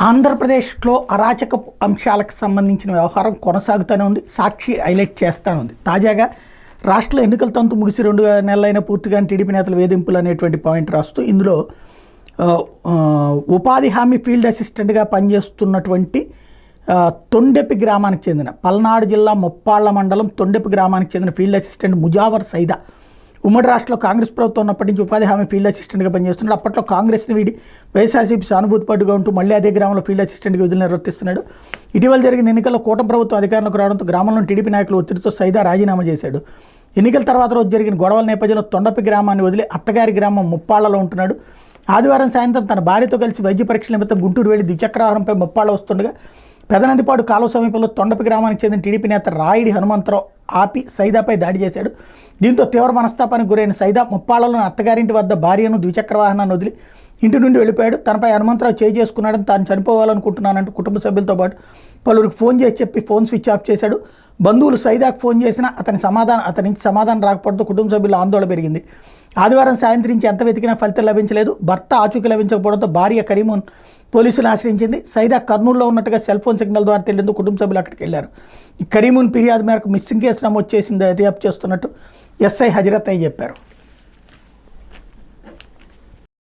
ఆంధ్రప్రదేశ్లో అరాచకపు అంశాలకు సంబంధించిన వ్యవహారం కొనసాగుతూనే ఉంది. సాక్షి హైలైట్ చేస్తూనే ఉంది. తాజాగా రాష్ట్ర ఎన్నికల తంతు ముగిసి 2 నెలలైన పూర్తిగా టీడీపీ నేతల వేధింపులు అనేటువంటి పాయింట్ రాస్తూ ఇందులో ఉపాధి హామీ ఫీల్డ్ అసిస్టెంట్గా పనిచేస్తున్నటువంటి తొండెపి గ్రామానికి చెందిన పల్నాడు జిల్లా ముప్పాళ్ల మండలం తొండెపి గ్రామానికి చెందిన ఫీల్డ్ అసిస్టెంట్ ముజావర్ సైదా ఉమ్మడి రాష్ట్రంలో కాంగ్రెస్ ప్రభుత్వం ఉన్నప్పటి నుంచి ఉపాధి హామీ ఫీల్డ్ అసిస్టెంట్గా పనిచేస్తున్నాడు. అప్పట్లో కాంగ్రెస్ని వీడి వైఎస్ఆర్సీపీ సానుభూతిపట్టుగా ఉంటూ మళ్ళీ అదే గ్రామంలో ఫీల్డ్ అసిస్టెంట్గా విధులు నిర్వర్తిస్తున్నాడు. ఇటీవల జరిగిన ఎన్నికల్లో కూటమి ప్రభుత్వం అధికారంలోకి రావడంతో గ్రామంలో టీడీపీ నాయకులు ఒత్తిడితో సైదా రాజీనామా చేశాడు. ఎన్నికల తర్వాత రోజు జరిగిన గొడవల నేపథ్యంలో తొండపి గ్రామాన్ని వదిలి అత్తగారి గ్రామం ముప్పాళ్లలో ఉంటున్నాడు. ఆదివారం సాయంత్రం తన భార్యతో కలిసి వైద్య పరీక్షల నిమిత్తం గుంటూరు వెళ్లి ద్విచక్రవాహనంపై ముప్పాళ్ల వస్తుండగా పెదనందిపాడు కాలువ సమీపంలో తొండపి గ్రామానికి చెందిన టీడీపీ నేత రాయిడి హనుమంతరావు ఆపి సైదాపై దాడి చేశాడు. దీంతో తీవ్ర మనస్తాపానికి గురైన సైదా ముప్పాళ్లలోని అత్తగారింటి వద్ద భార్యను ద్విచక్ర వాహనాన్ని వదిలి ఇంటి నుండి వెళ్ళిపోయాడు. తనపై హనుమంతరావు చేసుకున్నాడని తాను చనిపోవాలనుకుంటున్నానంటూ కుటుంబ సభ్యులతో పాటు పలువురికి ఫోన్ చేసి చెప్పి ఫోన్ స్విచ్ ఆఫ్ చేశాడు. బంధువులు సైదాకు ఫోన్ చేసినా అతని నుంచి సమాధానం రాకపోవడంతో కుటుంబ సభ్యుల ఆందోళన పెరిగింది. ఆదివారం సాయంత్రం నుంచి ఎంత వెతికినా ఫలితం లభించలేదు. భర్త ఆచూకీ లభించకపోవడంతో భార్య కరీమున్ పోలీసులు ఆశ్రయించింది. సైదా కర్నూలులో ఉన్నట్టుగా సెల్ ఫోన్ సిగ్నల్ ద్వారా తెలియదు. కుటుంబ సభ్యులు అక్కడికి వెళ్లారు. కరీమున్ ఫిర్యాదు మేరకు మిస్సింగ్ కేసు నమోదు చేసింది దర్యాప్తు చేస్తున్నట్టు ఎస్ఐ హజరత్ అయ్య చెప్పారు.